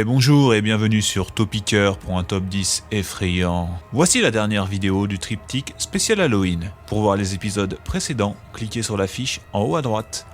Bonjour et bienvenue sur Topiqueur pour un top 10 effrayant. Voici la dernière vidéo du triptyque spécial Halloween. Pour voir les épisodes précédents, cliquez sur l'affiche en haut à droite.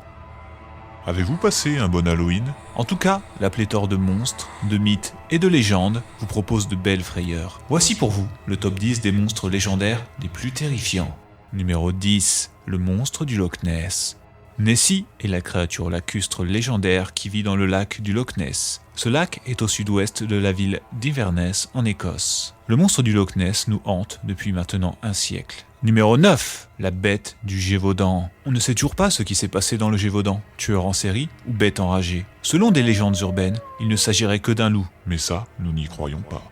Avez-vous passé un bon Halloween? En tout cas, la pléthore de monstres, de mythes et de légendes vous propose de belles frayeurs. Voici pour vous le top 10 des monstres légendaires les plus terrifiants. Numéro 10, le monstre du Loch Ness. Nessie est la créature lacustre légendaire qui vit dans le lac du Loch Ness. Ce lac est au sud-ouest de la ville d'Inverness en Écosse. Le monstre du Loch Ness nous hante depuis maintenant un siècle. Numéro 9, la bête du Gévaudan. On ne sait toujours pas ce qui s'est passé dans le Gévaudan, tueur en série ou bête enragée. Selon des légendes urbaines, il ne s'agirait que d'un loup. Mais ça, nous n'y croyons pas.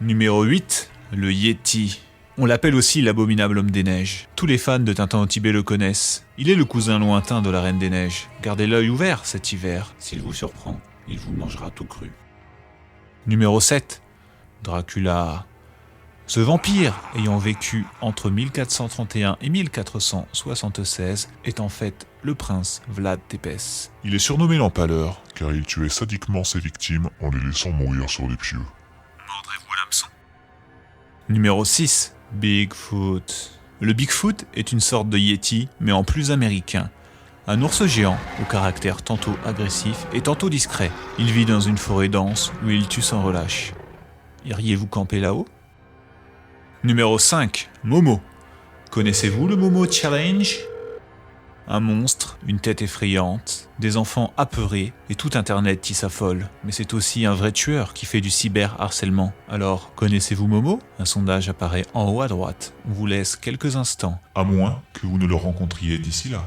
Numéro 8, le Yéti. On l'appelle aussi l'abominable homme des neiges. Tous les fans de Tintin au Tibet le connaissent. Il est le cousin lointain de la Reine des Neiges. Gardez l'œil ouvert cet hiver. S'il vous surprend, il vous mangera tout cru. Numéro 7, Dracula. Ce vampire, ayant vécu entre 1431 et 1476, est en fait le prince Vlad Tepes. Il est surnommé l'Empaleur, car il tuait sadiquement ses victimes en les laissant mourir sur des pieux. Mordrez-vous à l'hameçon. Numéro 6, Bigfoot. Le Bigfoot est une sorte de Yéti, mais en plus américain. Un ours géant, au caractère tantôt agressif et tantôt discret. Il vit dans une forêt dense où il tue sans relâche. Iriez-vous camper là-haut? Numéro 5, Momo. Connaissez-vous le Momo Challenge? Un monstre, une tête effrayante, des enfants apeurés et tout internet qui s'affole. Mais c'est aussi un vrai tueur qui fait du cyberharcèlement. Alors, connaissez-vous Momo? Un sondage apparaît en haut à droite. On vous laisse quelques instants. À moins que vous ne le rencontriez d'ici là.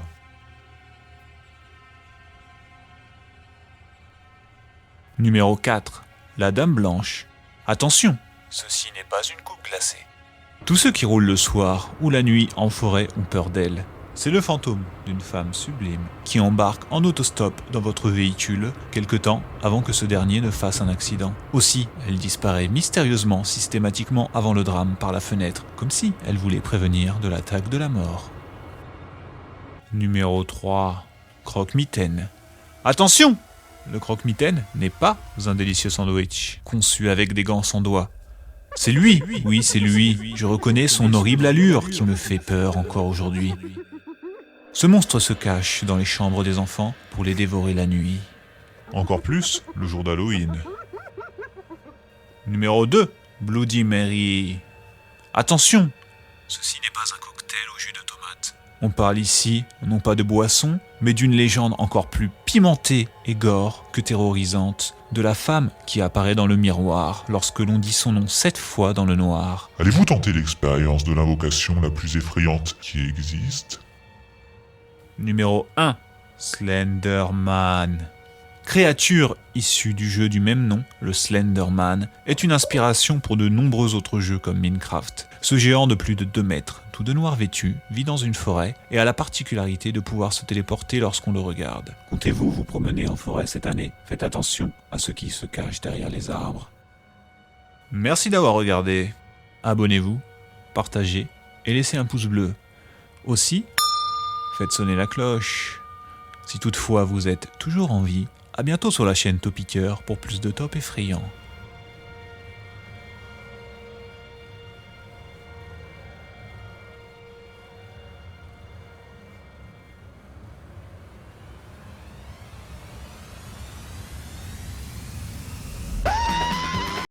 Numéro 4, la Dame Blanche. Attention, ceci n'est pas une coupe glacée. Tous ceux qui roulent le soir ou la nuit en forêt ont peur d'elle. C'est le fantôme d'une femme sublime qui embarque en autostop dans votre véhicule quelque temps avant que ce dernier ne fasse un accident. Aussi, elle disparaît mystérieusement, systématiquement avant le drame par la fenêtre, comme si elle voulait prévenir de l'attaque de la mort. Numéro 3, Croque-Mitaine. Attention! Le croque-mitaine n'est pas un délicieux sandwich conçu avec des gants sans doigts. C'est lui, oui c'est lui, je reconnais son horrible allure qui me fait peur encore aujourd'hui. Ce monstre se cache dans les chambres des enfants pour les dévorer la nuit. Encore plus, le jour d'Halloween. Numéro 2, Bloody Mary. Attention, ceci n'est pas un cocktail au jus de tomate. On parle ici, non pas de boisson, mais d'une légende encore plus pimentée et gore que terrorisante, de la femme qui apparaît dans le miroir lorsque l'on dit son nom 7 fois dans le noir. Allez-vous tenter l'expérience de l'invocation la plus effrayante qui existe? Numéro 1, Slenderman. Créature issue du jeu du même nom, le Slenderman, est une inspiration pour de nombreux autres jeux comme Minecraft. Ce géant de plus de 2 mètres, tout de noir vêtu, vit dans une forêt et a la particularité de pouvoir se téléporter lorsqu'on le regarde. Comptez-vous vous promener en forêt cette année? Faites attention à ceux qui se cachent derrière les arbres. Merci d'avoir regardé. Abonnez-vous, partagez et laissez un pouce bleu. Aussi, faites sonner la cloche. Si toutefois vous êtes toujours en vie, à bientôt sur la chaîne Topiqueur pour plus de top effrayants.